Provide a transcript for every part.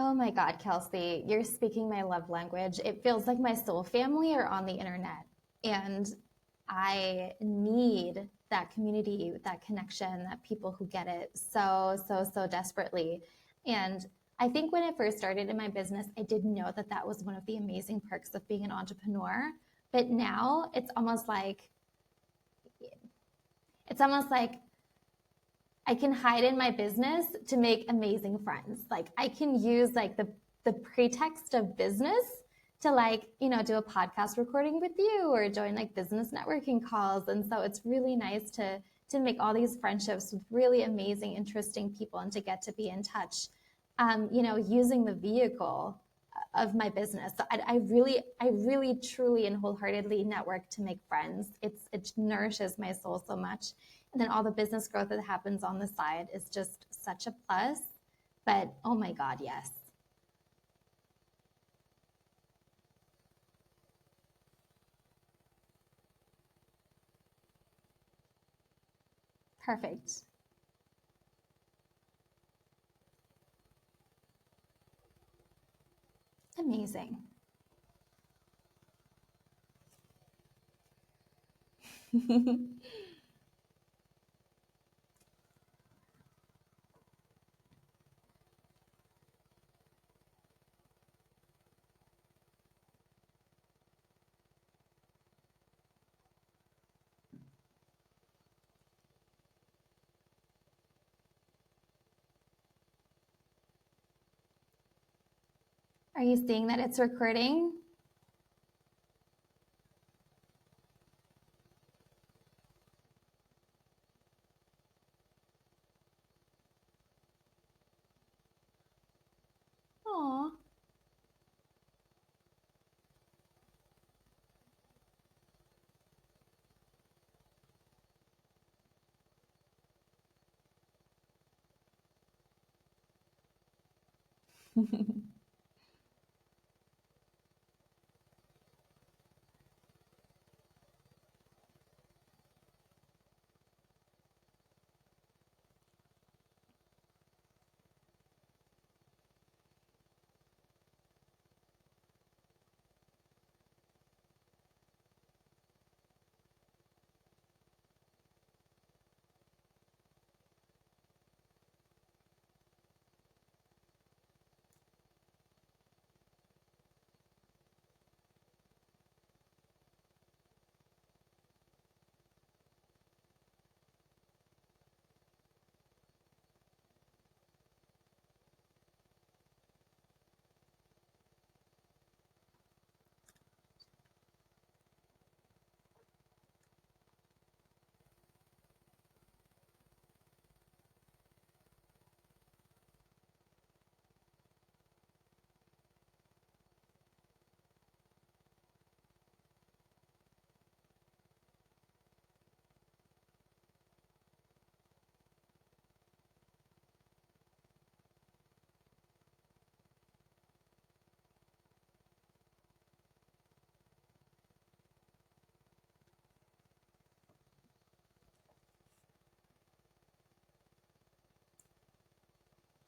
Oh my God, Kelsey, you're speaking my love language. It feels like my soul family are on the internet. And I need that community, that connection, that people who get it so desperately. And I think when I first started in my business, I didn't know that that was one of the amazing perks of being an entrepreneur. But now it's almost like I can hide in my business to make amazing friends. Like I can use like the pretext of business to do a podcast recording with you or join like business networking calls. And so it's really nice to make all these friendships with really amazing, interesting people and to get to be in touch, using the vehicle of my business. So I really, truly and wholeheartedly network to make friends. It nourishes my soul so much. And then all the business growth that happens on the side is just such a plus. But oh my God, yes. Perfect. Amazing. Are you seeing that it's recording? Aw.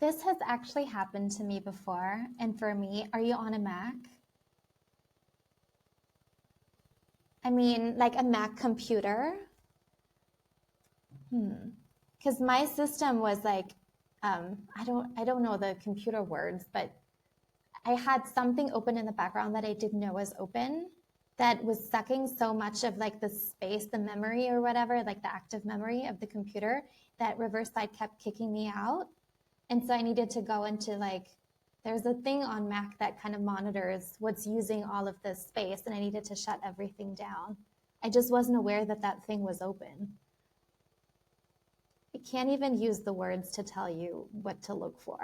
This has actually happened to me before. And for me, are you on a Mac? I mean, like a Mac computer? Because my system was like, I don't know the computer words, but I had something open in the background that I didn't know was open that was sucking so much of like the space, the memory or whatever, like the active memory of the computer, that Riverside kept kicking me out. And so I needed to go into like, there's a thing on Mac that kind of monitors what's using all of this space, and I needed to shut everything down. I just wasn't aware that that thing was open. I can't even use the words to tell you what to look for.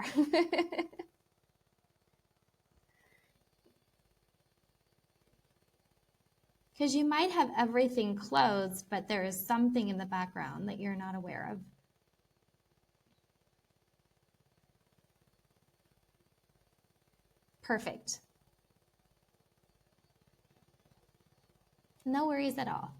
Because you might have everything closed, but there is something in the background that you're not aware of. Perfect. No worries at all.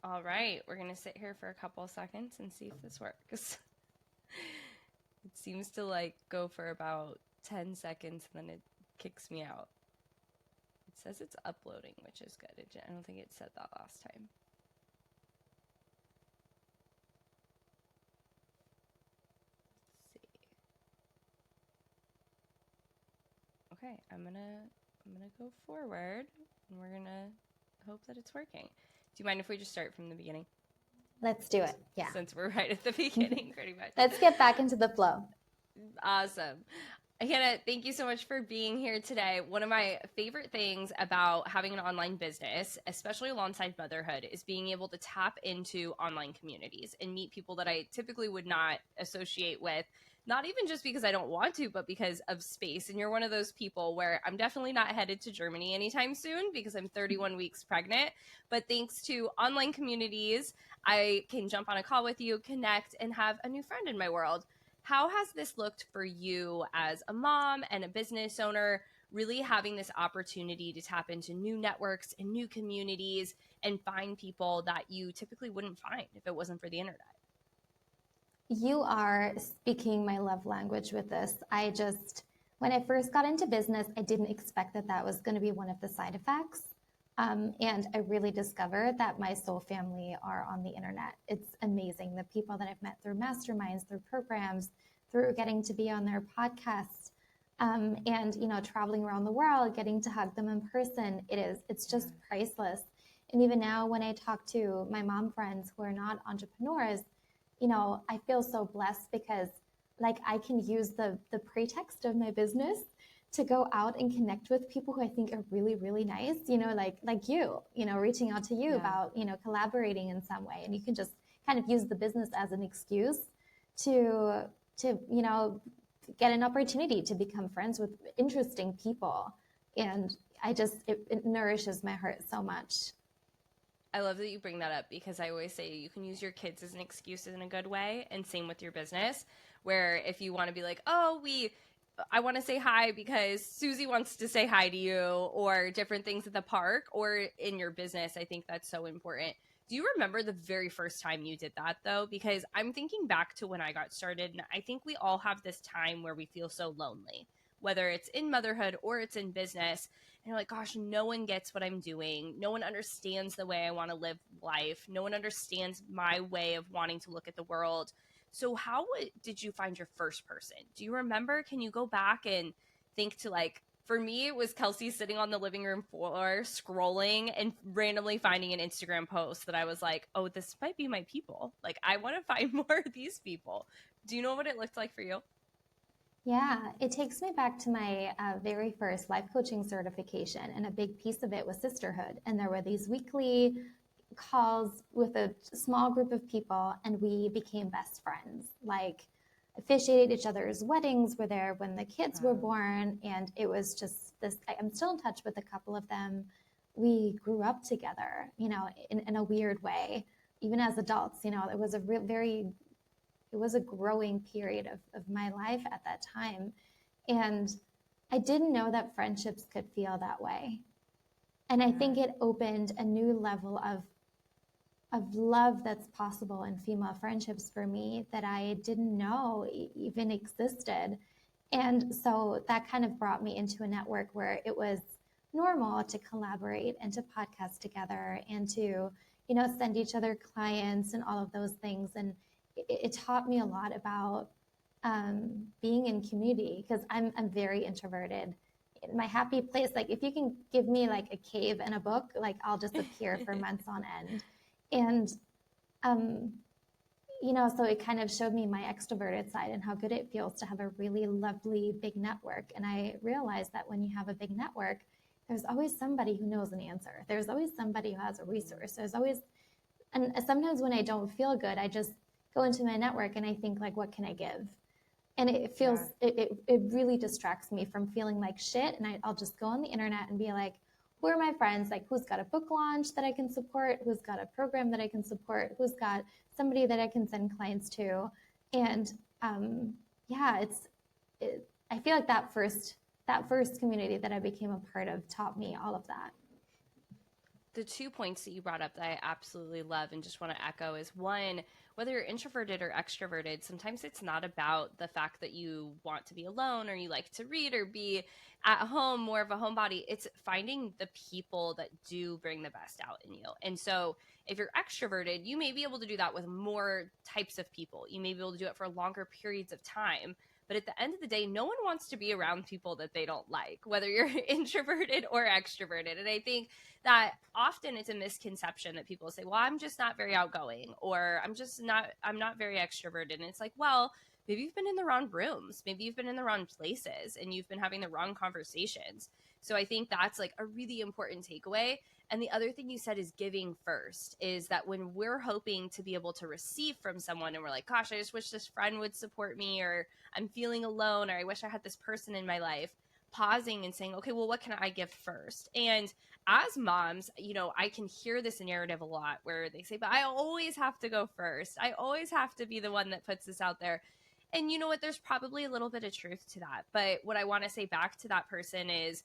All right, we're going to sit here for a couple of seconds and see if this works. It seems to like go for about 10 seconds and then it kicks me out. It says it's uploading, which is good. I don't think it said that last time. Let's see. Okay, I'm gonna go forward and we're gonna hope that it's working. Do you mind if we just start from the beginning? Let's do it. Yeah. Since we're right at the beginning, pretty much. Let's get back into the flow. Awesome. Hanna, thank you so much for being here today. One of my favorite things about having an online business, especially alongside motherhood, is being able to tap into online communities and meet people that I typically would not associate with, not even just because I don't want to, but because of space. And you're one of those people where I'm definitely not headed to Germany anytime soon because I'm 31 weeks pregnant. But thanks to online communities, I can jump on a call with you, connect, and have a new friend in my world. How has this looked for you as a mom and a business owner, really having this opportunity to tap into new networks and new communities and find people that you typically wouldn't find if it wasn't for the internet? You are speaking my love language with this. When I first got into business, I didn't expect that that was going to be one of the side effects. And I really discovered that my soul family are on the internet. It's amazing. The people that I've met through masterminds, through programs, through getting to be on their podcasts, and traveling around the world, getting to hug them in person. It's just priceless. And even now, when I talk to my mom friends who are not entrepreneurs, I feel so blessed because I can use the pretext of my business to go out and connect with people who I think are really, really nice, like you, reaching out to you about, collaborating in some way. And you can just kind of use the business as an excuse to get an opportunity to become friends with interesting people. And it nourishes my heart so much. I love that you bring that up because I always say you can use your kids as an excuse in a good way, and same with your business, where if you want to be like, I want to say hi because Susie wants to say hi to you, or different things at the park or in your business. I think that's so important. Do you remember the very first time you did that though? Because I'm thinking back to when I got started, and I think we all have this time where we feel so lonely, whether it's in motherhood or it's in business. And you're like, gosh, no one gets what I'm doing. No one understands the way I want to live life. No one understands my way of wanting to look at the world. So how did you find your first person? Do you remember? Can you go back and think to for me, it was Kelsey sitting on the living room floor, scrolling and randomly finding an Instagram post that I was like, oh, this might be my people. I want to find more of these people. Do you know what it looked like for you? Yeah, it takes me back to my very first life coaching certification. And a big piece of it was sisterhood. And there were these weekly calls with a small group of people, and we became best friends. Officiated each other's weddings, were there when the kids were born, and it was just this. I'm still in touch with a couple of them. We grew up together, in a weird way, even as adults. It was it was a growing period of my life at that time, and I didn't know that friendships could feel that way. And I think it opened a new level of love that's possible in female friendships for me that I didn't know even existed. And so that kind of brought me into a network where it was normal to collaborate and to podcast together and to, send each other clients and all of those things. And it taught me a lot about being in community, because I'm very introverted. My happy place, if you can give me a cave and a book, I'll just appear for months on end. And, so it kind of showed me my extroverted side and how good it feels to have a really lovely big network. And I realized that when you have a big network, there's always somebody who knows an answer. There's always somebody who has a resource. And sometimes when I don't feel good, I just go into my network and I think what can I give? And it feels, it really distracts me from feeling like shit. And I'll just go on the internet and be like, who are my friends? Who's got a book launch that I can support? Who's got a program that I can support? Who's got somebody that I can send clients to? And I feel like that first community that I became a part of taught me all of that. the 2 points that you brought up that I absolutely love and just want to echo is one, whether you're introverted or extroverted, sometimes it's not about the fact that you want to be alone or you like to read or be at home, more of a homebody. It's finding the people that do bring the best out in you. And so if you're extroverted, you may be able to do that with more types of people. You may be able to do it for longer periods of time. But at the end of the day, no one wants to be around people that they don't like, whether you're introverted or extroverted. And I think that often it's a misconception that people say, well, I'm just not very outgoing, or I'm not very extroverted. And it's like, well, maybe you've been in the wrong rooms. Maybe you've been in the wrong places and you've been having the wrong conversations. So I think that's like a really important takeaway. And the other thing you said is giving first, is that when we're hoping to be able to receive from someone and we're like, gosh, I just wish this friend would support me, or I'm feeling alone, or I wish I had this person in my life, pausing and saying, okay, well, what can I give first? And as moms, you know, I can hear this narrative a lot where they say, but I always have to go first. I always have to be the one that puts this out there. And you know what? There's probably a little bit of truth to that. But what I want to say back to that person is,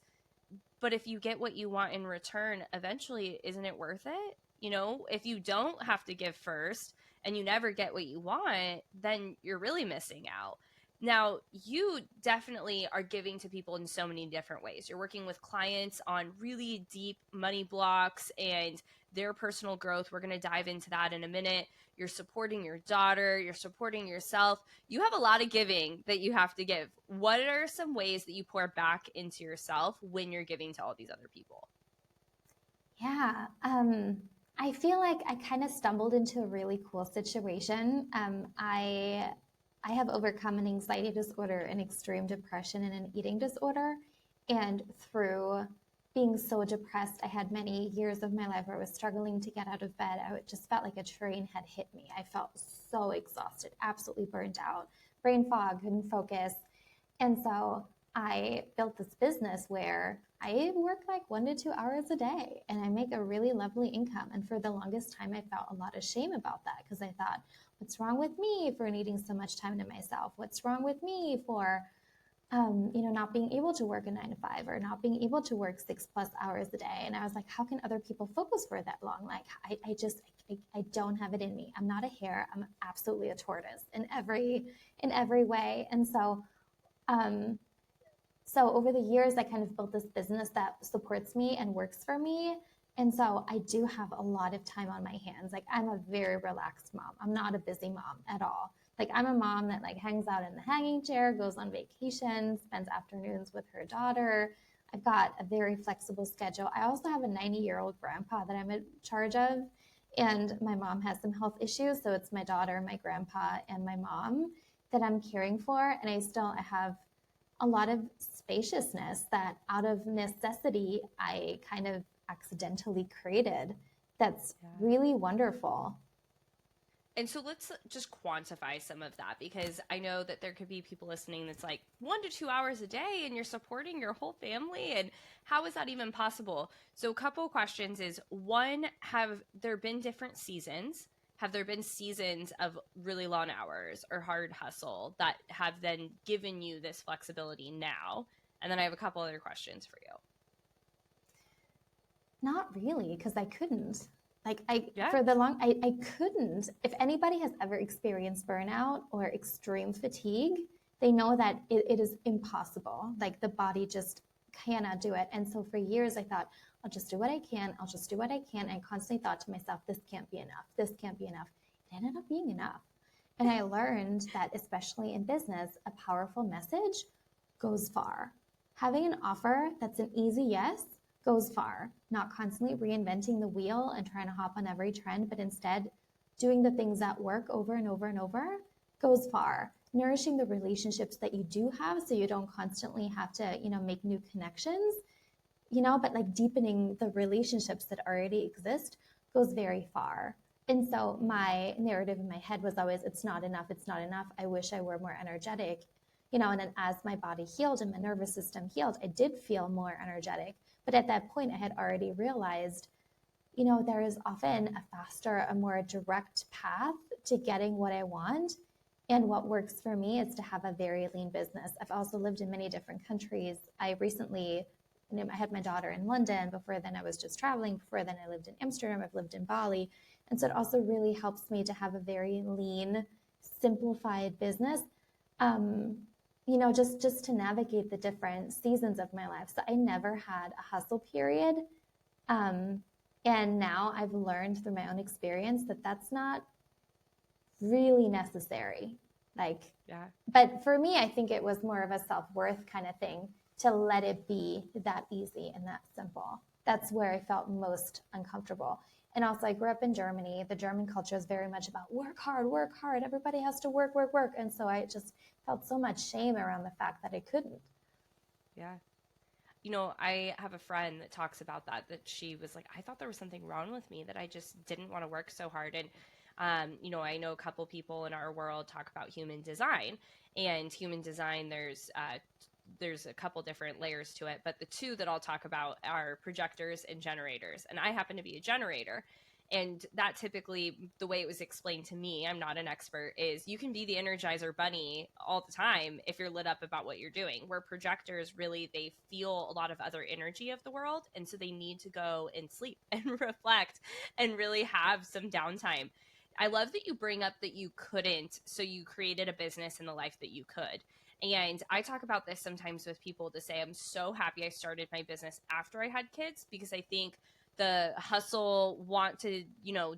but if you get what you want in return, eventually, isn't it worth it? You know, if you don't have to give first and you never get what you want, then you're really missing out. Now, you definitely are giving to people in so many different ways. You're working with clients on really deep money blocks and their personal growth. We're going to dive into that in a minute. You're supporting your daughter, you're supporting yourself. You have a lot of giving that you have to give. What are some ways that you pour back into yourself when you're giving to all these other people? Yeah. I feel like I kind of stumbled into a really cool situation. I have overcome an anxiety disorder, an extreme depression, and an eating disorder. And through being so depressed, I had many years of my life where I was struggling to get out of bed. I just felt like a train had hit me. I felt so exhausted, absolutely burnt out, brain fog, couldn't focus. And so I built this business where I work like 1 to 2 hours a day and I make a really lovely income. And for the longest time, I felt a lot of shame about that because I thought, what's wrong with me for needing so much time to myself? What's wrong with me for, not being able to work a 9 to 5 or not being able to work 6+ hours a day? And I was like, how can other people focus for that long? Like, I don't have it in me. I'm not a hare. I'm absolutely a tortoise in every way. And so over the years, I kind of built this business that supports me and works for me. And so I do have a lot of time on my hands. Like, I'm a very relaxed mom. I'm not a busy mom at all. Like, I'm a mom that like hangs out in the hanging chair, goes on vacation, spends afternoons with her daughter. I've got a very flexible schedule. I also have a 90-year-old grandpa that I'm in charge of. And my mom has some health issues. So it's my daughter, my grandpa, and my mom that I'm caring for. And I have a lot of spaciousness that out of necessity, I kind of accidentally created. That's really wonderful. And so let's just quantify some of that, because I know that there could be people listening that's like 1 to 2 hours a day and you're supporting your whole family. And how is that even possible? So a couple of questions is, one, have there been different seasons? Have there been seasons of really long hours or hard hustle that have then given you this flexibility now? And then I have a couple other questions for you. Not really, because I couldn't. Like I couldn't. If anybody has ever experienced burnout or extreme fatigue, they know that it is impossible. Like the body just cannot do it. And so for years I thought, I'll just do what I can. I'll just do what I can. I constantly thought to myself, this can't be enough. This can't be enough. It ended up being enough. And I learned that, especially in business, a powerful message goes far. Having an offer that's an easy yes goes far. Not constantly reinventing the wheel and trying to hop on every trend, but instead doing the things that work over and over and over goes far. Nourishing the relationships that you do have so you don't constantly have to, make new connections, but like deepening the relationships that already exist goes very far. And so my narrative in my head was always, it's not enough. It's not enough. I wish I were more energetic, and then as my body healed and my nervous system healed, I did feel more energetic. But at that point, I had already realized, there is often a faster, a more direct path to getting what I want. And what works for me is to have a very lean business. I've also lived in many different countries. I recently I had my daughter in London. Before then I was just traveling. Before then I lived in Amsterdam. I've lived in Bali. And so it also really helps me to have a very lean, simplified business, just to navigate the different seasons of my life. So I never had a hustle period. And now I've learned through my own experience that that's not really necessary. Yeah. But for me, I think it was more of a self-worth kind of thing to let it be that easy and that simple. That's where I felt most uncomfortable. And also, I grew up in Germany. The German culture is very much about work hard, work hard. Everybody has to work, work, work. And so I just felt so much shame around the fact that I couldn't. Yeah. I have a friend that talks about that she was like, I thought there was something wrong with me, that I just didn't want to work so hard. And, I know a couple people in our world talk about human design, and human design, there's a couple different layers to it, but the two that I'll talk about are projectors and generators. And I happen to be a generator. And that typically, the way it was explained to me, I'm not an expert, is you can be the Energizer Bunny all the time if you're lit up about what you're doing. Where projectors, really, they feel a lot of other energy of the world. And so they need to go and sleep and reflect and really have some downtime. I love that you bring up that you couldn't, so you created a business in the life that you could. And I talk about this sometimes with people to say, I'm so happy I started my business after I had kids, because I think the hustle, want to,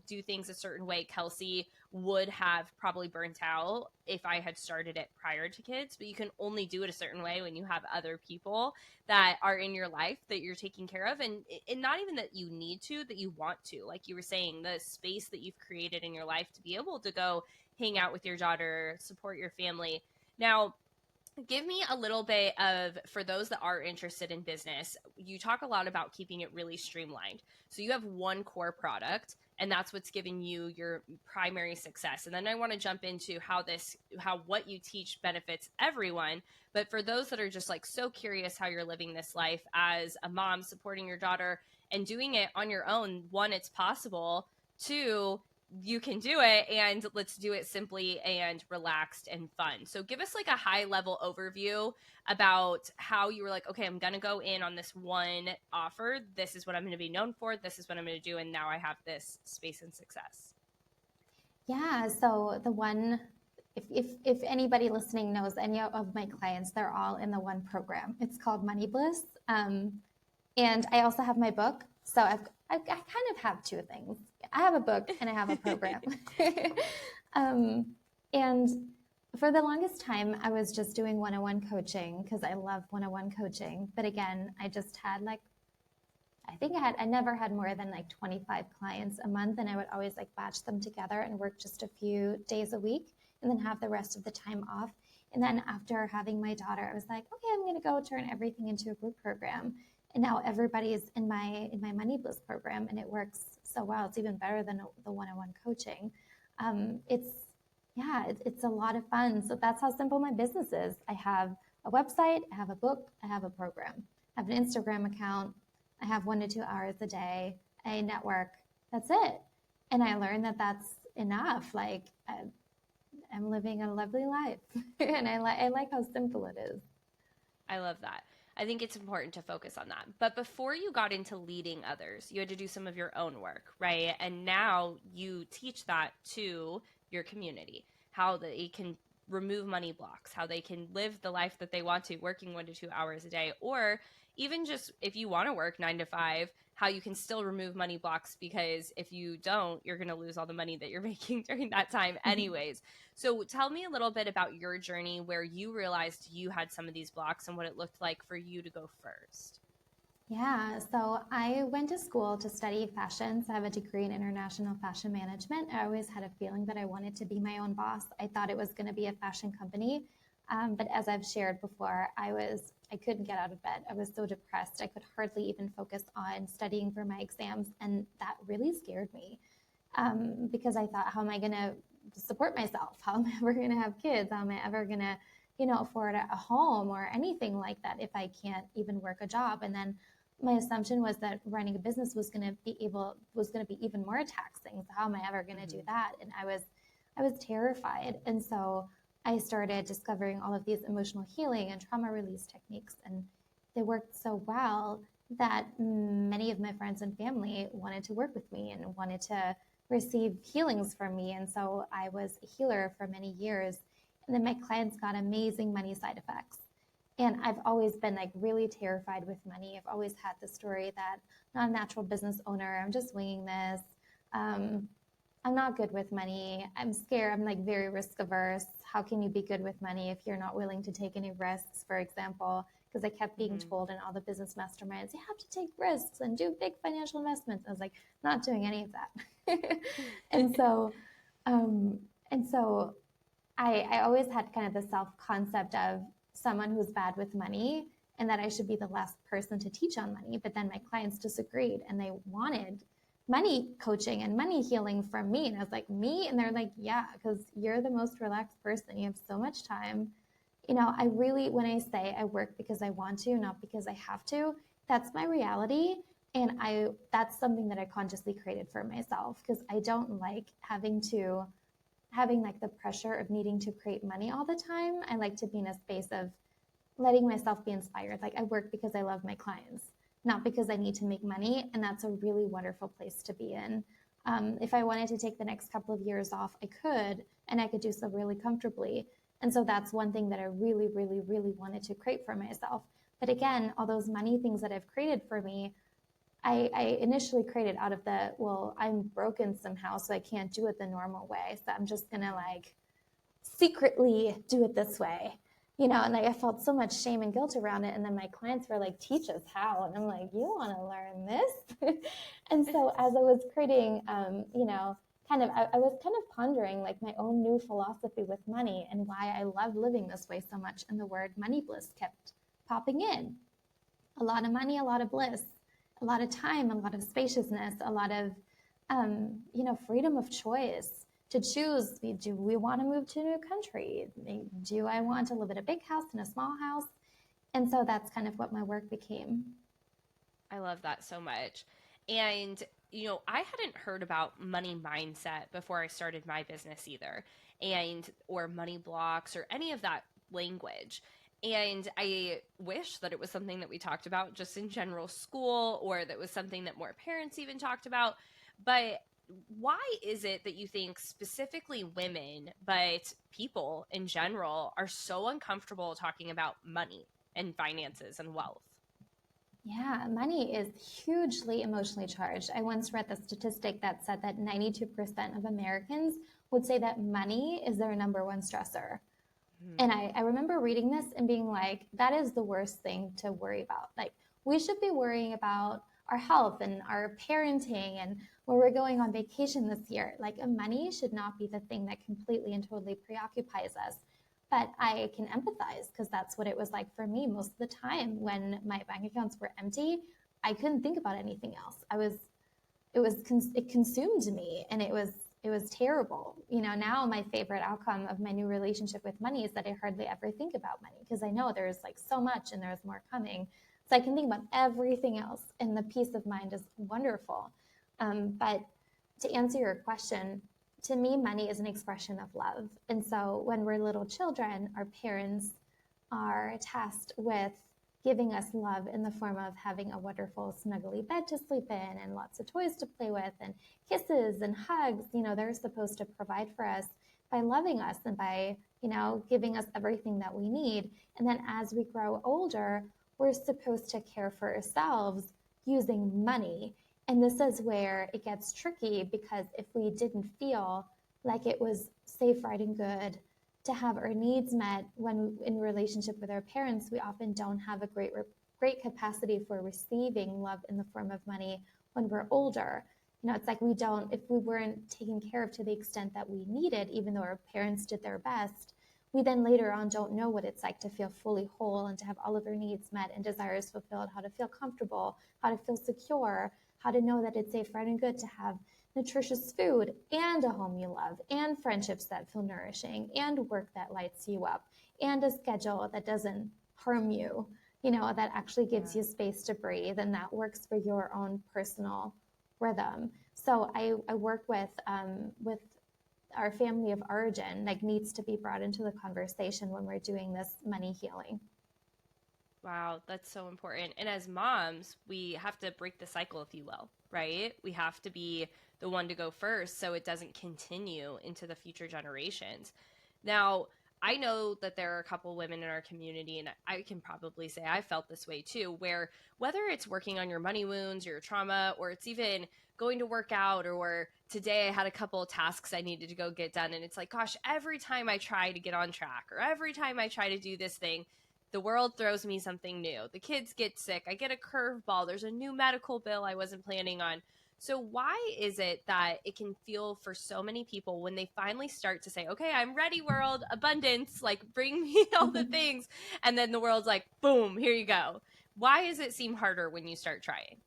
do things a certain way, Kelsey would have probably burnt out if I had started it prior to kids. But you can only do it a certain way when you have other people that are in your life that you're taking care of. And not even that you need to, that you want to. Like you were saying, the space that you've created in your life to be able to go hang out with your daughter, support your family. Now, give me a little bit of, for those that are interested in business, you talk a lot about keeping it really streamlined. So you have one core product, and that's what's giving you your primary success. And then I want to jump into how what you teach benefits everyone. But for those that are just like so curious how you're living this life as a mom, supporting your daughter and doing it on your own, one, it's possible. Two, you can do it, and let's do it simply and relaxed and fun. So give us like a high level overview about how you were like, okay, I'm going to go in on this one offer. This is what I'm going to be known for. This is what I'm going to do. And now I have this space and success. Yeah. So the one, if anybody listening knows any of my clients, they're all in the one program. It's called Money Bliss. And I also have my book. So I kind of have two things. I have a book and I have a program. And for the longest time, I was just doing one-on-one coaching because I love one-on-one coaching. But again, I just had I never had more than like 25 clients a month. And I would always like batch them together and work just a few days a week and then have the rest of the time off. And then after having my daughter, I was like, okay, I'm going to go turn everything into a group program. And now everybody's in my Money Bliss program, and it works so well. It's even better than the one-on-one coaching. It's a lot of fun. So that's how simple my business is. I have a website, I have a book, I have a program, I have an Instagram account, I have 1 to 2 hours a day, I network. That's it. And I learned that that's enough. Like I'm living a lovely life, and I like how simple it is. I love that. I think it's important to focus on that. But before you got into leading others, you had to do some of your own work, right? And now you teach that to your community, how they can remove money blocks, how they can live the life that they want to, working 1 to 2 hours a day, or even just if you want to work 9 to 5, how you can still remove money blocks, because if you don't, you're going to lose all the money that you're making during that time anyways. So tell me a little bit about your journey where you realized you had some of these blocks and what it looked like for you to go first. Yeah, so I went to school to study fashion. So I have a degree in international fashion management. I always had a feeling that I wanted to be my own boss. I thought it was going to be a fashion company. But as I've shared before, I couldn't get out of bed. I was so depressed. I could hardly even focus on studying for my exams. And that really scared me because I thought, how am I going to support myself? How am I ever going to have kids? How am I ever going to, afford a home or anything like that if I can't even work a job? And then my assumption was that running a business was going to be even more taxing. So how am I ever going to do that? And I was terrified. And so I started discovering all of these emotional healing and trauma release techniques. And they worked so well that many of my friends and family wanted to work with me and wanted to receive healings from me. And so I was a healer for many years. And then my clients got amazing money side effects. And I've always been like really terrified with money. I've always had the story that I'm not a natural business owner. I'm just winging this. I'm not good with money. I'm scared. I'm like very risk averse. How can you be good with money if you're not willing to take any risks, for example? Because I kept being told in all the business masterminds, you have to take risks and do big financial investments. I was like, not doing any of that. and so, um, and so I always had kind of the self-concept of someone who's bad with money and that I should be the last person to teach on money. But then my clients disagreed and they wanted money coaching and money healing from me. And I was like, me? And they're like, yeah, because you're the most relaxed person. You have so much time. You know, I really, when I say I work because I want to, not because I have to, that's my reality. And that's something that I consciously created for myself because I don't like having like the pressure of needing to create money all the time. I like to be in a space of letting myself be inspired. Like I work because I love my clients, not because I need to make money. And that's a really wonderful place to be in. If I wanted to take the next couple of years off, I could, and I could do so really comfortably. And so that's one thing that I really, really, really wanted to create for myself. But again, all those money things that I've created for me, I initially created out of the, well, I'm broken somehow, so I can't do it the normal way. So I'm just going to like secretly do it this way, you know, and like I felt so much shame and guilt around it. And then my clients were like, teach us how. And I'm like, you want to learn this? And so as I was creating, you know, I was kind of pondering like my own new philosophy with money and why I love living this way so much. And the word money bliss kept popping in. A lot of money, a lot of bliss, a lot of time, a lot of spaciousness, a lot of, you know, freedom of choice to choose. Do we want to move to a new country? Do I want to live in a big house, in a small house? And so that's kind of what my work became. I love that so much. And, you know, I hadn't heard about money mindset before I started my business either, or money blocks or any of that language. And I wish that it was something that we talked about just in general school, or that was something that more parents even talked about. But why is it that you think specifically women, but people in general, are so uncomfortable talking about money and finances and wealth? Yeah, money is hugely emotionally charged. I once read the statistic that said that 92% of Americans would say that money is their number one stressor. And I remember reading this and being like, that is the worst thing to worry about. Like, we should be worrying about our health and our parenting and where we're going on vacation this year. Like, money should not be the thing that completely and totally preoccupies us. But I can empathize because that's what it was like for me most of the time when my bank accounts were empty. I couldn't think about anything else. It consumed me, and it was terrible. You know, now my favorite outcome of my new relationship with money is that I hardly ever think about money because I know there's like so much and there's more coming. So I can think about everything else, and the peace of mind is wonderful. But to answer your question, to me, money is an expression of love. And so when we're little children, our parents are tasked with giving us love in the form of having a wonderful snuggly bed to sleep in and lots of toys to play with and kisses and hugs. You know, they're supposed to provide for us by loving us and by, you know, giving us everything that we need. And then as we grow older, we're supposed to care for ourselves using money. And this is where it gets tricky, because if we didn't feel like it was safe, right, and good to have our needs met when in relationship with our parents, we often don't have a great capacity for receiving love in the form of money when we're older. You know, it's like if we weren't taken care of to the extent that we needed, even though our parents did their best, we then later on don't know what it's like to feel fully whole and to have all of our needs met and desires fulfilled, how to feel comfortable, how to feel secure, how to know that it's safe, right, and good to have nutritious food and a home you love and friendships that feel nourishing and work that lights you up and a schedule that doesn't harm you, you know, that actually gives you space to breathe and that works for your own personal rhythm. So I work with our family of origin, like, needs to be brought into the conversation when we're doing this money healing. Wow, that's so important. And as moms, we have to break the cycle, if you will, right? We have to be the one to go first so it doesn't continue into the future generations. Now, I know that there are a couple women in our community, and I can probably say I felt this way too, where whether it's working on your money wounds, your trauma, or it's even going to work out, or today I had a couple of tasks I needed to go get done. And it's like, gosh, every time I try to get on track, or every time I try to do this thing, the world throws me something new. The kids get sick. I get a curveball. There's a new medical bill I wasn't planning on. So why is it that it can feel for so many people when they finally start to say, okay, I'm ready, world, abundance, like bring me all the things. And then the world's like, boom, here you go. Why does it seem harder when you start trying?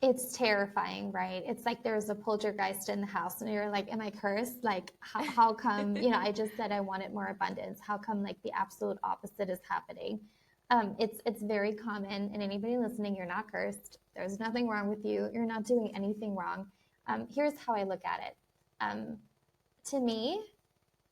It's terrifying, right? It's like there's a poltergeist in the house and you're like, am I cursed? Like, how come, I just said I wanted more abundance. How come like the absolute opposite is happening? It's very common, and anybody listening, you're not cursed. There's nothing wrong with you. You're not doing anything wrong. Here's how I look at it. To me,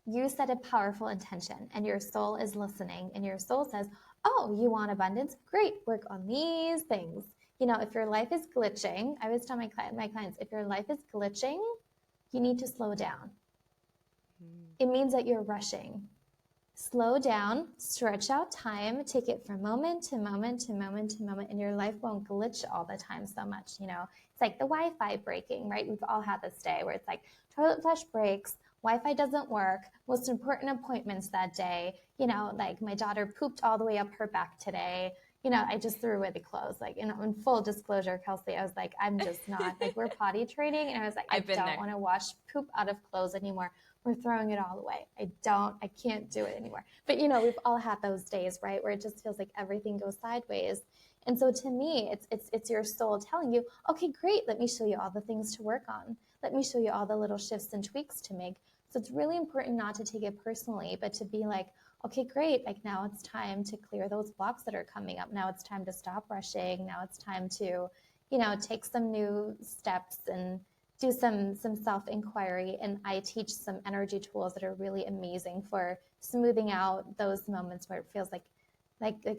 you set a powerful intention and your soul is listening, and your soul says, oh, you want abundance? Great, work on these things. If your life is glitching, I always tell my clients, if your life is glitching, you need to slow down. It means that you're rushing. Slow down, stretch out time, take it from moment to moment to moment to moment, and your life won't glitch all the time so much. It's like the Wi-Fi breaking, right? We've all had this day where it's like toilet flush breaks, Wi-Fi doesn't work, most important appointments that day, like my daughter pooped all the way up her back today. I just threw away the clothes. Like, in full disclosure, Kelsey, I was like, I'm just not, like, we're potty training. And I was like, I don't want to wash poop out of clothes anymore. We're throwing it all away. I can't do it anymore. But, we've all had those days, right? Where it just feels like everything goes sideways. And so to me, it's your soul telling you, okay, great. Let me show you all the things to work on. Let me show you all the little shifts and tweaks to make. So it's really important not to take it personally, but to be like, okay, great. Like, now it's time to clear those blocks that are coming up. Now it's time to stop rushing. Now it's time to, take some new steps and do some self-inquiry. And I teach some energy tools that are really amazing for smoothing out those moments where it feels like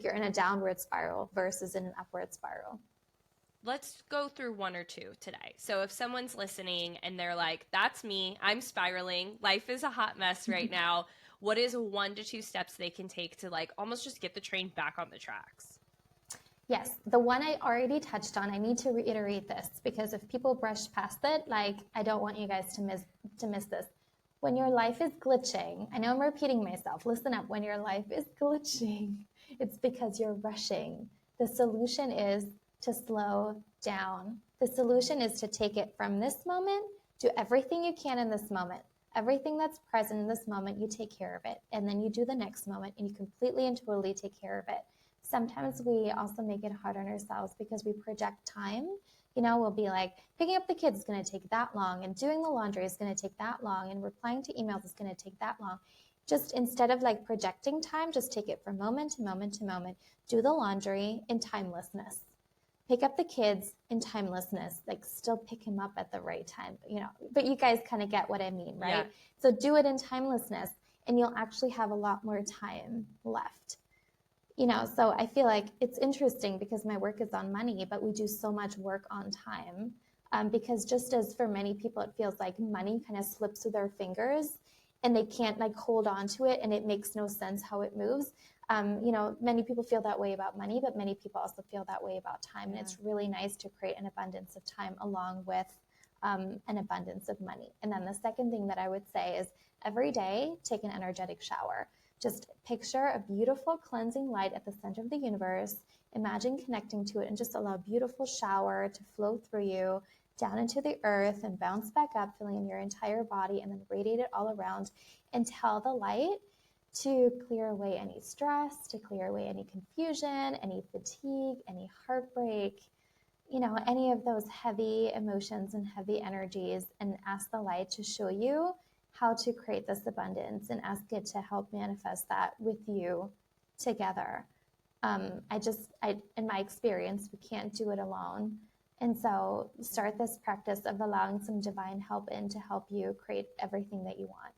you're in a downward spiral versus in an upward spiral. Let's go through one or two today. So if someone's listening and they're like, that's me, I'm spiraling, life is a hot mess right now, what is 1 to 2 steps they can take to like almost just get the train back on the tracks? Yes, the one I already touched on, I need to reiterate this because if people brush past it, like, I don't want you guys to miss this. When your life is glitching, I know I'm repeating myself, listen up, when your life is glitching, it's because you're rushing. The solution is to slow down. The solution is to take it from this moment, do everything you can in this moment. Everything that's present in this moment, you take care of it. And then you do the next moment and you completely and totally take care of it. Sometimes we also make it hard on ourselves because we project time. We'll be like, picking up the kids is going to take that long, and doing the laundry is going to take that long, and replying to emails is going to take that long. Just instead of like projecting time, just take it from moment to moment to moment. Do the laundry in timelessness. Pick up the kids in timelessness, like still pick him up at the right time, but you guys kind of get what I mean, right? Yeah. So do it in timelessness and you'll actually have a lot more time left. So I feel like it's interesting because my work is on money, but we do so much work on time because just as for many people, it feels like money kind of slips through their fingers and they can't like hold on to it and it makes no sense how it moves. Many people feel that way about money, but many people also feel that way about time. And it's really nice to create an abundance of time along with an abundance of money. And then the second thing that I would say is every day, take an energetic shower. Just picture a beautiful cleansing light at the center of the universe. Imagine connecting to it and just allow a beautiful shower to flow through you down into the earth and bounce back up, filling your entire body and then radiate it all around and tell the light to clear away any stress, to clear away any confusion, any fatigue, any heartbreak, any of those heavy emotions and heavy energies, and ask the light to show you how to create this abundance and ask it to help manifest that with you together. In my experience, we can't do it alone. And so start this practice of allowing some divine help in to help you create everything that you want.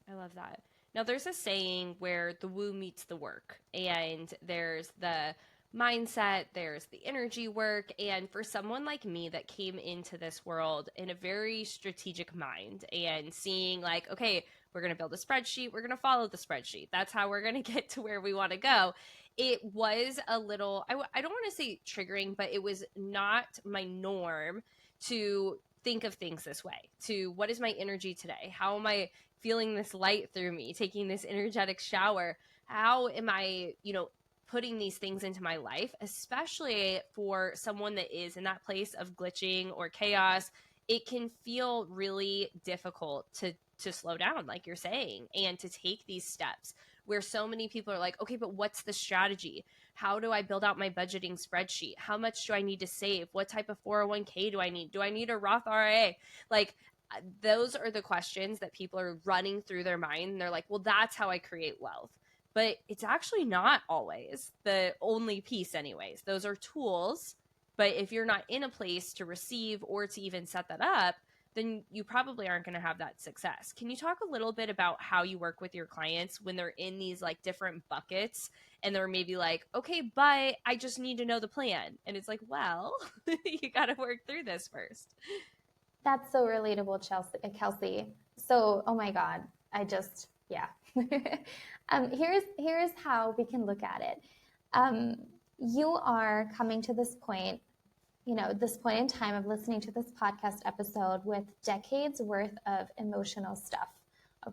I love that. Now, there's a saying where the woo meets the work, and there's the mindset, there's the energy work. And for someone like me that came into this world in a very strategic mind and seeing like, okay, we're going to build a spreadsheet, we're going to follow the spreadsheet. That's how we're going to get to where we want to go. It was a little, I don't want to say triggering, but it was not my norm to think of things this way. To what is my energy today? How am I feeling this light through me, taking this energetic shower? How am I, putting these things into my life, especially for someone that is in that place of glitching or chaos? It can feel really difficult to slow down, like you're saying, and to take these steps where so many people are like, okay, but what's the strategy? How do I build out my budgeting spreadsheet? How much do I need to save? What type of 401k do I need? Do I need a Roth IRA? Like, those are the questions that people are running through their mind. And they're like, well, that's how I create wealth. But it's actually not always the only piece anyways. Those are tools. But if you're not in a place to receive or to even set that up, then you probably aren't going to have that success. Can you talk a little bit about how you work with your clients when they're in these like different buckets and they're maybe like, okay, but I just need to know the plan. And it's like, well, you got to work through this first. That's so relatable, Kelsey. So, oh my God, yeah. Here's how we can look at it. You are coming to this point, this point in time of listening to this podcast episode with decades worth of emotional stuff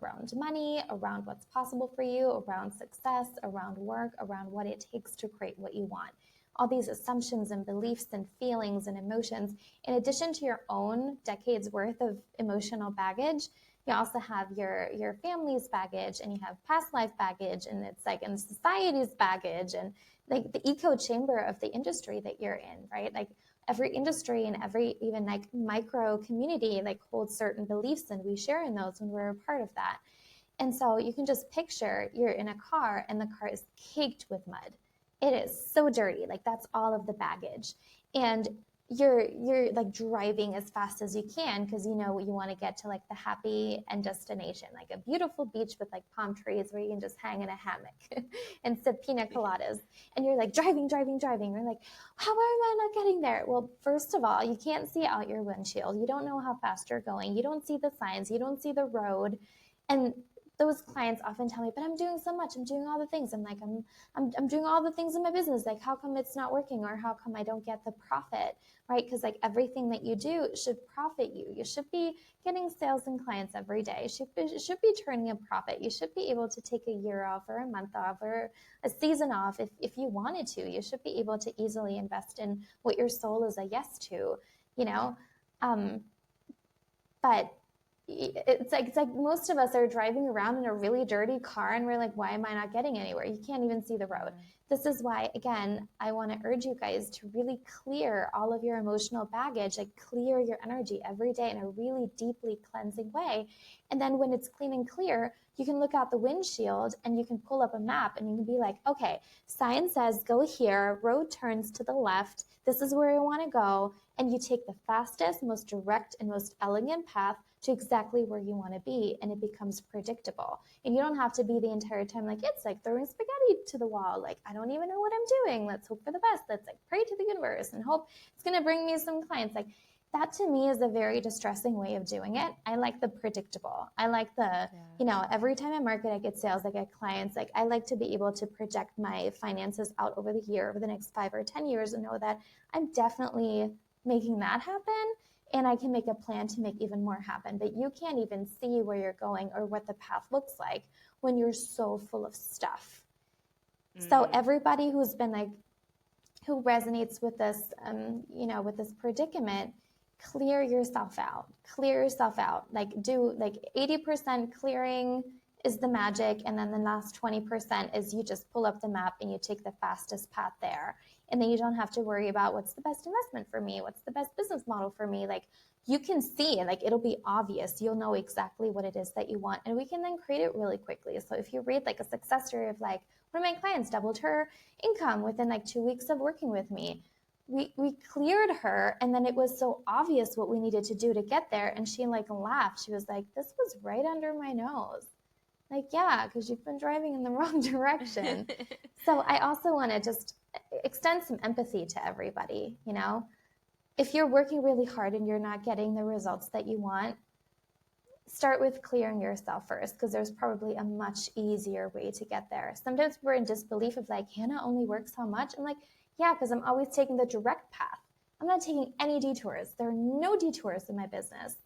around money, around what's possible for you, around success, around work, around what it takes to create what you want. All these assumptions and beliefs and feelings and emotions, in addition to your own decades worth of emotional baggage, you also have your family's baggage, and you have past life baggage, and it's like in society's baggage, and like the echo chamber of the industry that you're in, right? Like every industry and every even like micro community like holds certain beliefs, and we share in those when we're a part of that. And so you can just picture you're in a car and the car is caked with mud. It is so dirty. Like that's all of the baggage. And you're like driving as fast as you can because you want to get to like the happy end destination, like a beautiful beach with like palm trees where you can just hang in a hammock and sip pina coladas. And you're like driving. You're like, how am I not getting there? Well, first of all, you can't see out your windshield. You don't know how fast you're going. You don't see the signs. You don't see the road. And those clients often tell me, but I'm doing so much. I'm doing all the things. I'm like, I'm doing all the things in my business. Like, how come it's not working? Or how come I don't get the profit, right? Because like everything that you do should profit you. You should be getting sales and clients every day. You should be turning a profit. You should be able to take a year off or a month off or a season off if you wanted to. You should be able to easily invest in what your soul is a yes to, but it's like most of us are driving around in a really dirty car and we're like, why am I not getting anywhere? You can't even see the road. This is why, again, I want to urge you guys to really clear all of your emotional baggage, like clear your energy every day in a really deeply cleansing way. And then when it's clean and clear, you can look out the windshield and you can pull up a map and you can be like, okay, sign says go here, road turns to the left, this is where I want to go. And you take the fastest, most direct, and most elegant path to exactly where you want to be, and it becomes predictable. And you don't have to be the entire time like, it's like throwing spaghetti to the wall. Like, I don't even know what I'm doing. Let's hope for the best. Let's like pray to the universe and hope it's going to bring me some clients. Like that to me is a very distressing way of doing it. I like the predictable. I like the, every time I market, I get sales, I get clients. Like I like to be able to project my finances out over the year, over the next 5 or 10 years, and know that I'm definitely making that happen. And I can make a plan to make even more happen. But you can't even see where you're going or what the path looks like when you're so full of stuff. So everybody who's been like, who resonates with this, with this predicament, clear yourself out. Like do like 80% clearing is the magic. And then the last 20% is you just pull up the map and you take the fastest path there. And then you don't have to worry about what's the best investment for me, what's the best business model for me. Like you can see, like it'll be obvious. You'll know exactly what it is that you want. And we can then create it really quickly. So if you read like a success story of like, one of my clients doubled her income within like 2 weeks of working with me. We cleared her, and then it was so obvious what we needed to do to get there. And she like laughed. She was like, this was right under my nose. Like, yeah, because you've been driving in the wrong direction. So I also want to just extend some empathy to everybody. If you're working really hard and you're not getting the results that you want, start with clearing yourself first, because there's probably a much easier way to get there. Sometimes we're in disbelief of like, Hannah only works how much? I'm like, yeah, because I'm always taking the direct path. I'm not taking any detours. There are no detours in my business.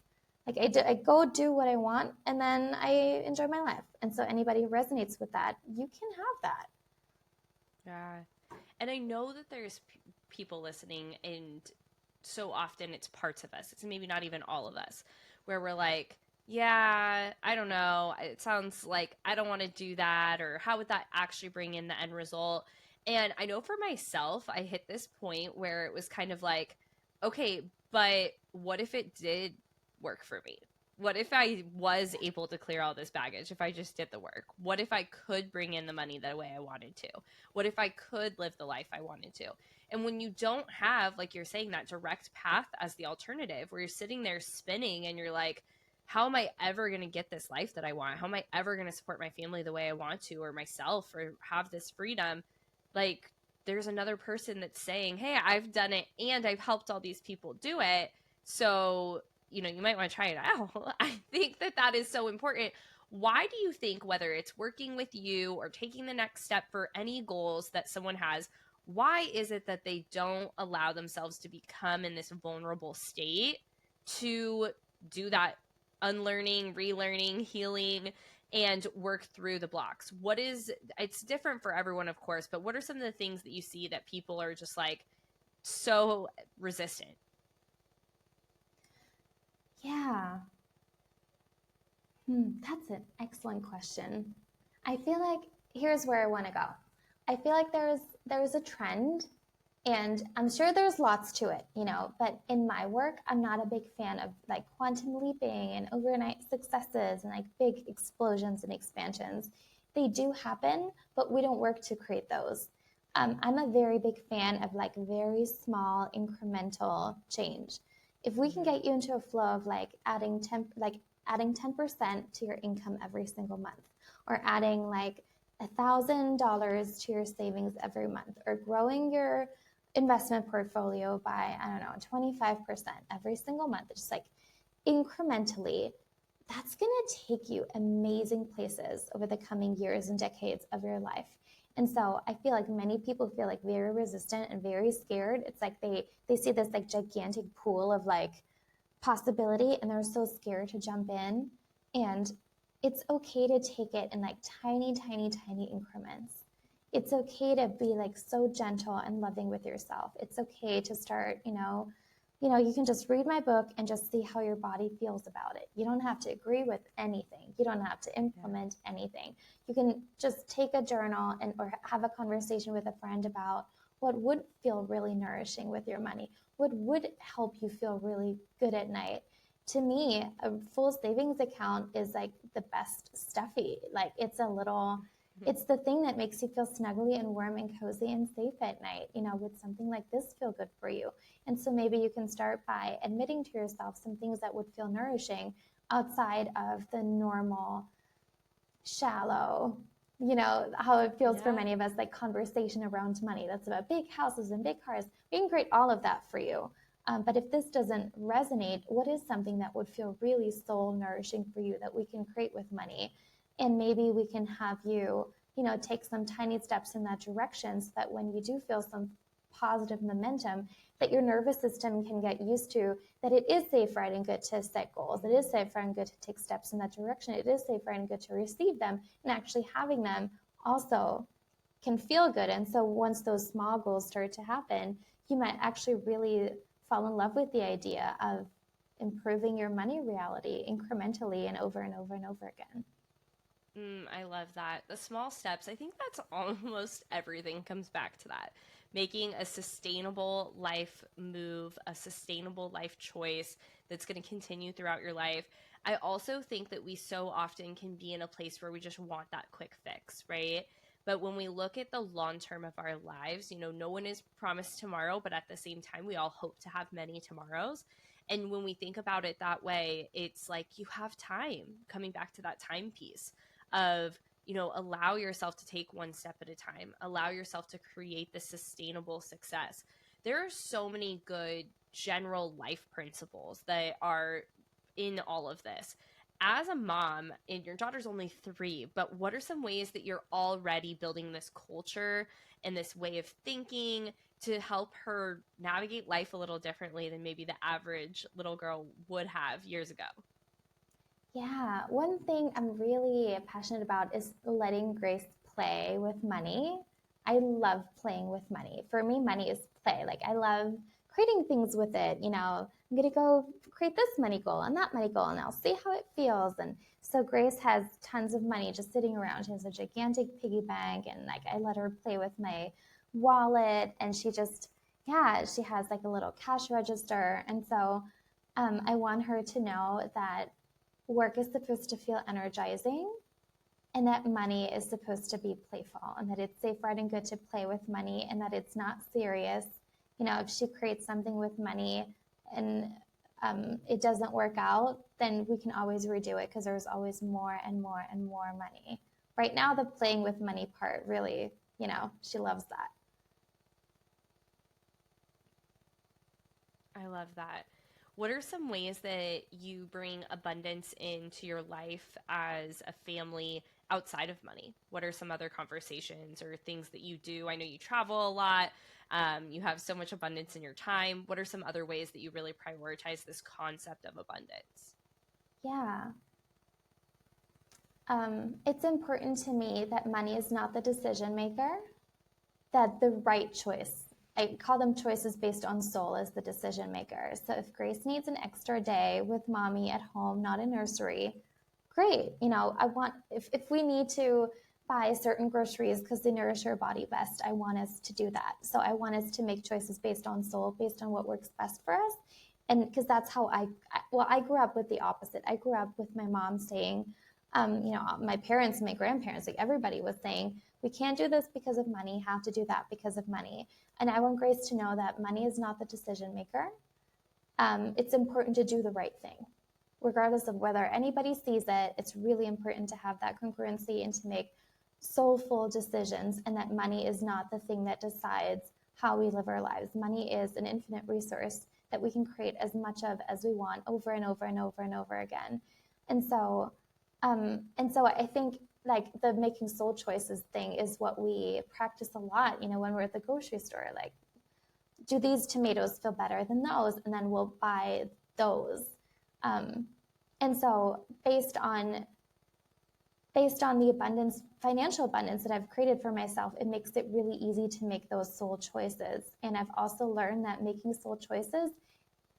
Like I go do what I want, and then I enjoy my life. And so anybody who resonates with that, you can have that. Yeah. And I know that there's people listening, and so often it's parts of us. It's maybe not even all of us, where we're like, yeah, I don't know. It sounds like I don't want to do that, or how would that actually bring in the end result? And I know for myself, I hit this point where it was kind of like, okay, but what if it did work for me? What if I was able to clear all this baggage if I just did the work? What if I could bring in the money the way I wanted to? What if I could live the life I wanted to? And when you don't have, like you're saying, that direct path as the alternative, where you're sitting there spinning and you're like, how am I ever going to get this life that I want? How am I ever going to support my family the way I want to, or myself, or have this freedom? Like, there's another person that's saying, hey, I've done it and I've helped all these people do it. So, you might want to try it out. I think that is so important. Why do you think, whether it's working with you or taking the next step for any goals that someone has, why is it that they don't allow themselves to become in this vulnerable state to do that unlearning, relearning, healing, and work through the blocks? It's different for everyone, of course, but what are some of the things that you see that people are just like so resistant? Yeah. That's an excellent question. I feel like here's where I want to go. I feel like there's a trend, and I'm sure there's lots to it, but in my work, I'm not a big fan of like quantum leaping and overnight successes and like big explosions and expansions. They do happen, but we don't work to create those. I'm a very big fan of like very small incremental change. If we can get you into a flow of like adding 10% to your income every single month, or adding like $1,000 to your savings every month, or growing your investment portfolio by, I don't know, 25% every single month, just like incrementally, that's going to take you amazing places over the coming years and decades of your life. And so I feel like many people feel like very resistant and very scared. It's like they see this like gigantic pool of like possibility, and they're so scared to jump in. And it's okay to take it in like tiny, tiny, tiny increments. It's okay to be like so gentle and loving with yourself. It's okay to start, you can just read my book and just see how your body feels about it. You don't have to agree with anything. You don't have to implement anything. You can just take a journal or have a conversation with a friend about what would feel really nourishing with your money, what would help you feel really good at night. To me, a full savings account is like the best stuffy. Like it's the thing that makes you feel snuggly and warm and cozy and safe at night. Would something like this feel good for you? And so maybe you can start by admitting to yourself some things that would feel nourishing outside of the normal, shallow, how it feels for many of us, like conversation around money. That's about big houses and big cars. We can create all of that for you. But if this doesn't resonate, what is something that would feel really soul nourishing for you that we can create with money? And maybe we can have you, take some tiny steps in that direction, so that when you do feel some positive momentum, that your nervous system can get used to, that it is safe, right, and good to set goals. It is safe, right, and good to take steps in that direction. It is safe, right, and good to receive them. And actually having them also can feel good. And so once those small goals start to happen, you might actually really fall in love with the idea of improving your money reality incrementally and over and over and over again. I love that. The small steps, I think that's almost everything comes back to that. Making a sustainable life move, a sustainable life choice that's going to continue throughout your life. I also think that we so often can be in a place where we just want that quick fix, right? But when we look at the long term of our lives, no one is promised tomorrow, but at the same time, we all hope to have many tomorrows. And when we think about it that way, it's like you have time, coming back to that time piece of, allow yourself to take one step at a time, allow yourself to create the sustainable success. There are so many good general life principles that are in all of this. As a mom, and your daughter's only 3, but what are some ways that you're already building this culture and this way of thinking to help her navigate life a little differently than maybe the average little girl would have years ago? Yeah, one thing I'm really passionate about is letting Grace play with money. I love playing with money. For me, money is play. Like, I love creating things with it. I'm going to go create this money goal and that money goal, and I'll see how it feels. And so Grace has tons of money just sitting around. She has a gigantic piggy bank, and like I let her play with my wallet, and she just, yeah, she has like a little cash register. And so I want her to know that work is supposed to feel energizing, and that money is supposed to be playful, and that it's safe, right, and good to play with money, and that it's not serious. If she creates something with money and it doesn't work out, then we can always redo it because there's always more and more and more money. Right now, the playing with money part really, she loves that. I love that. What are some ways that you bring abundance into your life as a family outside of money? What are some other conversations or things that you do? I know you travel a lot. You have so much abundance in your time. What are some other ways that you really prioritize this concept of abundance? Yeah. It's important to me that money is not the decision maker, that the right choice, I call them choices based on soul, as the decision maker. So if Grace needs an extra day with mommy at home, not a nursery, great. If we need to buy certain groceries because they nourish her body best, I want us to do that. So I want us to make choices based on soul, based on what works best for us. And because that's how I grew up with the opposite. I grew up with my mom saying, my parents, my grandparents, like everybody was saying, we can't do this because of money, have to do that because of money. And I want Grace to know that money is not the decision maker. It's important to do the right thing. Regardless of whether anybody sees it, it's really important to have that congruency and to make soulful decisions, and that money is not the thing that decides how we live our lives. Money is an infinite resource that we can create as much of as we want over and over and over and over again. And so I think like the making soul choices thing is what we practice a lot, when we're at the grocery store, like, do these tomatoes feel better than those? And then we'll buy those. And so based on the abundance, financial abundance that I've created for myself, it makes it really easy to make those soul choices. And I've also learned that making soul choices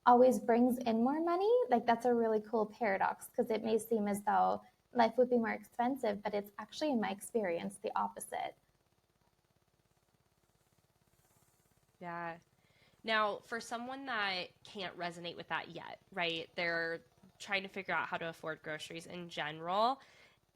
always brings in more money. Like, that's a really cool paradox, because it may seem as though life would be more expensive, but it's actually, in my experience, the opposite. Yeah. Now, for someone that can't resonate with that yet, right? They're trying to figure out how to afford groceries in general.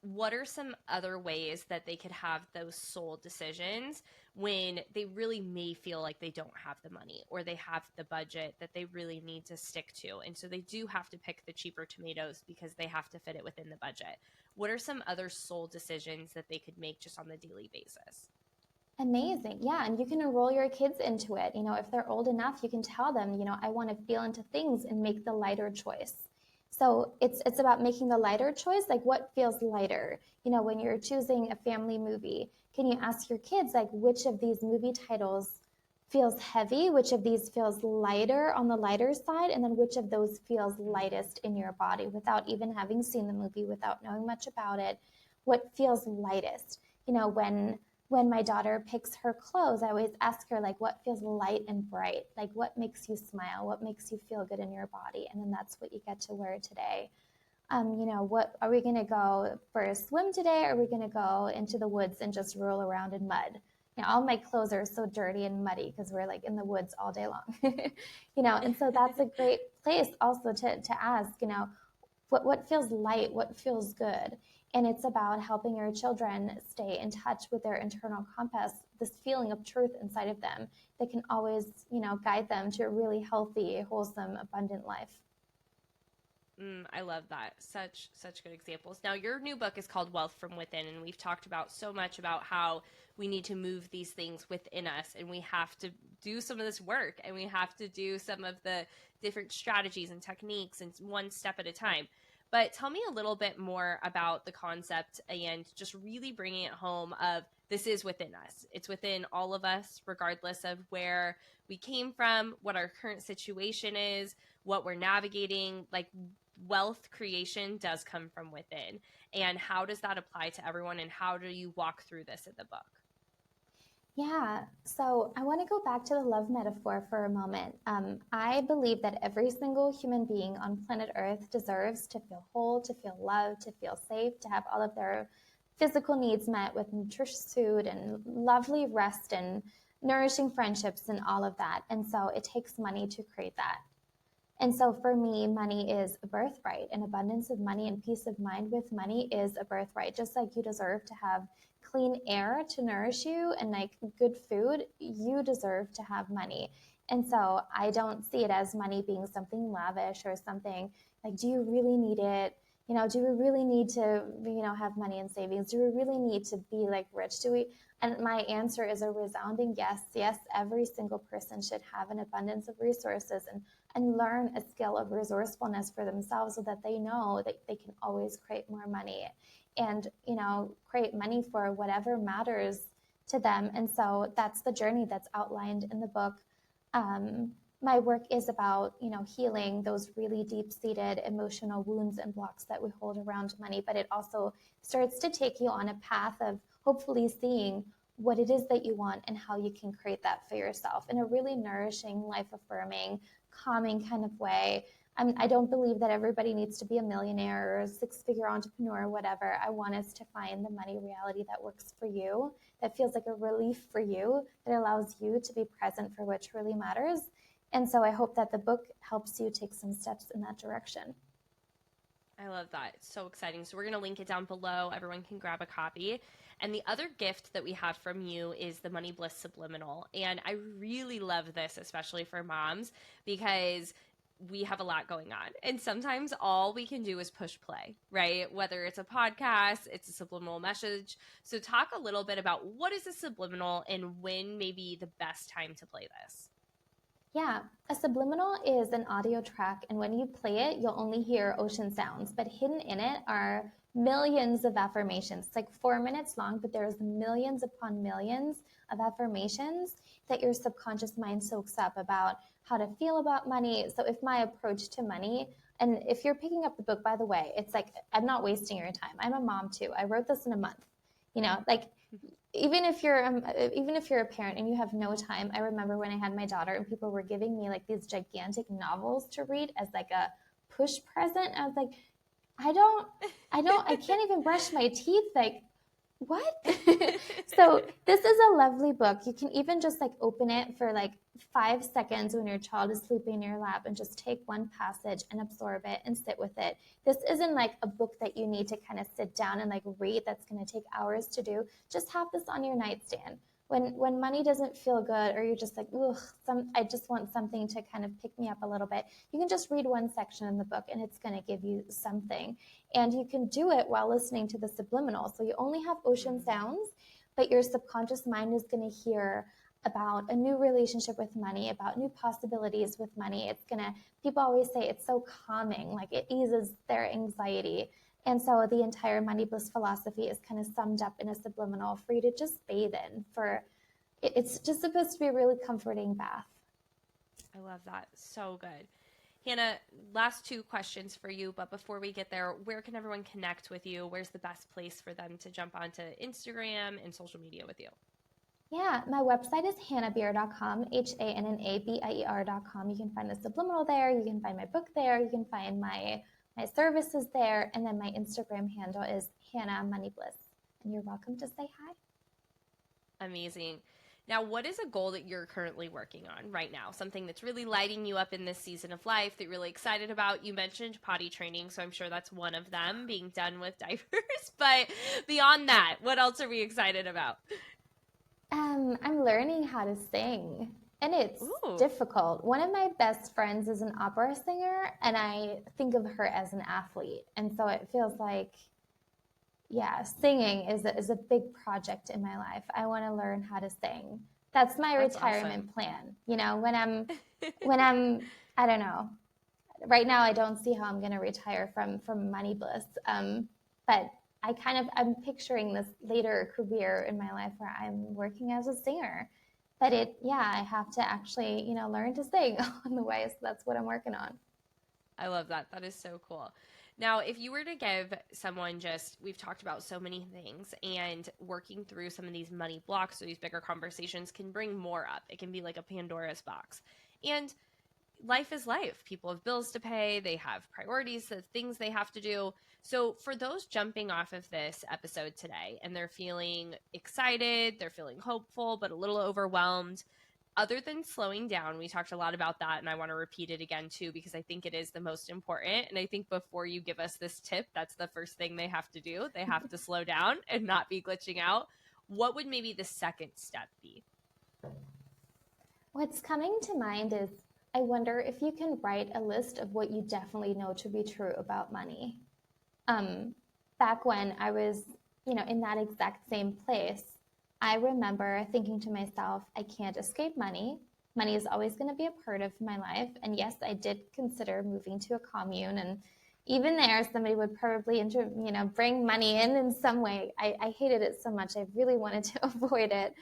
What are some other ways that they could have those soul decisions when they really may feel like they don't have the money, or they have the budget that they really need to stick to? And so they do have to pick the cheaper tomatoes because they have to fit it within the budget. What are some other soul decisions that they could make just on the daily basis? Amazing. Yeah. And you can enroll your kids into it. If they're old enough, you can tell them, I want to feel into things and make the lighter choice. So it's about making the lighter choice. Like, what feels lighter? When you're choosing a family movie, can you ask your kids, like, which of these movie titles feels heavy? Which of these feels lighter, on the lighter side? And then which of those feels lightest in your body, without even having seen the movie, without knowing much about it? What feels lightest? When my daughter picks her clothes, I always ask her, like, what feels light and bright? Like, what makes you smile? What makes you feel good in your body? And then that's what you get to wear today. What are we going to go for a swim today? Or are we going to go into the woods and just roll around in mud? All my clothes are so dirty and muddy because we're like in the woods all day long. And so that's a great place also to ask, what feels light, what feels good. And it's about helping your children stay in touch with their internal compass, this feeling of truth inside of them that can always, guide them to a really healthy, wholesome, abundant life. I love that. Such good examples. Now, your new book is called Wealth from Within, and we've talked about so much about how we need to move these things within us, and we have to do some of this work, and we have to do some of the different strategies and techniques, and one step at a time. But tell me a little bit more about the concept and just really bringing it home of this is within us. It's within all of us, regardless of where we came from, what our current situation is, what we're navigating. Like, wealth creation does come from within. And how does that apply to everyone? And how do you walk through this in the book? Yeah, so I want to go back to the love metaphor for a moment. I believe that every single human being on planet Earth deserves to feel whole, to feel loved, to feel safe, to have all of their physical needs met with nutritious food and lovely rest and nourishing friendships and all of that. And so it takes money to create that. And so for me, money is a birthright. An abundance of money and peace of mind with money is a birthright. Just like you deserve to have clean air to nourish you and like good food, you deserve to have money. And so I don't see it as money being something lavish or something like, do you really need it? You know, do we really need to, have money in savings? Do we really need to be like rich? Do we? And my answer is a resounding yes. Yes, every single person should have an abundance of resources and learn a skill of resourcefulness for themselves so that they know that they can always create more money and, create money for whatever matters to them. And so that's the journey that's outlined in the book. My work is about, healing those really deep-seated emotional wounds and blocks that we hold around money, but it also starts to take you on a path of hopefully seeing what it is that you want and how you can create that for yourself in a really nourishing, life-affirming, calming kind of way. I don't believe that everybody needs to be a millionaire or a six-figure entrepreneur or whatever. I want us to find the money reality that works for you, that feels like a relief for you, that allows you to be present for what truly matters. And so I hope that the book helps you take some steps in that direction. I love that. It's so exciting. So we're going to link it down below. Everyone can grab a copy. And the other gift that we have from you is the Money Bliss Subliminal. And I really love this, especially for moms, because we have a lot going on. And sometimes all we can do is push play, right? Whether it's a podcast, it's a subliminal message. So talk a little bit about what is a subliminal and when may be the best time to play this. Yeah, a subliminal is an audio track, and when you play it, you'll only hear ocean sounds, but hidden in it are millions of affirmations. It's like 4 minutes long, but there's millions upon millions of affirmations that your subconscious mind soaks up about how to feel about money. So if my approach to money, and if you're picking up the book, by the way, it's like, I'm not wasting your time. I'm a mom too. I wrote this in a month, even if you're a parent and you have no time. I remember when I had my daughter and people were giving me like these gigantic novels to read as like a push present. I was like, I can't even brush my teeth. Like, what? So this is a lovely book. You can even just like open it for like 5 seconds when your child is sleeping in your lap and just take one passage and absorb it and sit with it. This isn't like a book that you need to kind of sit down and like read that's going to take hours to do. Just have this on your nightstand. When money doesn't feel good or you're just like, ugh, I just want something to kind of pick me up a little bit, you can just read one section in the book and it's going to give you something. And you can do it while listening to the subliminal. So you only have ocean sounds, but your subconscious mind is going to hear about a new relationship with money, about new possibilities with money. People always say it's so calming, like it eases their anxiety. And so the entire Money Bliss philosophy is kind of summed up in a subliminal for you to just bathe in. It's just supposed to be a really comforting bath. I love that. So good. Hanna, last 2 questions for you, but before we get there, where can everyone connect with you? Where's the best place for them to jump onto Instagram and social media with you? Yeah, my website is hannabier.com, HANNABIER.com. You can find the subliminal there. You can find my book there. You can find my services there. And then my Instagram handle is Hanna Money Bliss. And you're welcome to say hi. Amazing. Now, what is a goal that you're currently working on right now? Something that's really lighting you up in this season of life that you're really excited about? You mentioned potty training, so I'm sure that's one of them, being done with diapers. But beyond that, what else are we excited about? I'm learning how to sing. And it's Ooh. difficult. One of my best friends is an opera singer, and I think of her as an athlete. And so it feels like, yeah, singing is a big project in my life. I want to learn how to sing. That's my That's retirement awesome. plan. When I'm I don't know. Right now I don't see how I'm going to retire from Money Bliss. But I'm picturing this later career in my life where I'm working as a singer. But I have to actually, learn to sing on the way. So that's what I'm working on. I love that. That is so cool. Now, if you were to give someone we've talked about so many things, and working through some of these money blocks or these bigger conversations can bring more up. It can be like a Pandora's box. And life is life. People have bills to pay, they have priorities, the things they have to do. So, for those jumping off of this episode today and they're feeling excited, they're feeling hopeful, but a little overwhelmed, other than slowing down, we talked a lot about that, and I want to repeat it again too, because I think it is the most important. And I think before you give us this tip, that's the first thing they have to do. They have to slow down and not be glitching out. What would maybe the second step be? What's coming to mind is I wonder if you can write a list of what you definitely know to be true about money. Um, Back when I was, in that exact same place, I remember thinking to myself, I can't escape money. Money is always going to be a part of my life. And yes, I did consider moving to a commune. And even there, somebody would probably, bring money in some way. I hated it so much. I really wanted to avoid it.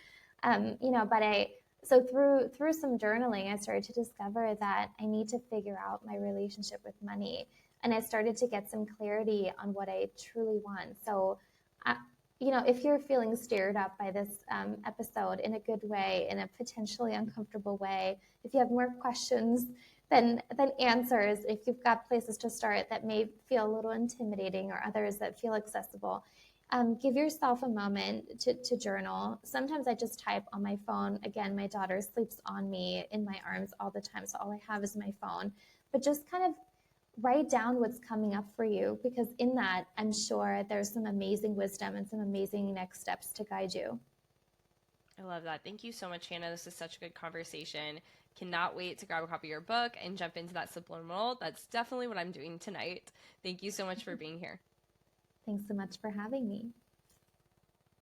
So through some journaling, I started to discover that I need to figure out my relationship with money, and I started to get some clarity on what I truly want. So, if you're feeling stirred up by this episode in a good way, in a potentially uncomfortable way, if you have more questions than answers, if you've got places to start that may feel a little intimidating or others that feel accessible, give yourself a moment to journal. Sometimes I just type on my phone. Again, my daughter sleeps on me in my arms all the time, so all I have is my phone. But just kind of write down what's coming up for you, because in that, I'm sure there's some amazing wisdom and some amazing next steps to guide you. I love that. Thank you so much, Hannah. This is such a good conversation. Cannot wait to grab a copy of your book and jump into that subliminal. That's definitely what I'm doing tonight. Thank you so much for being here. Thanks so much for having me.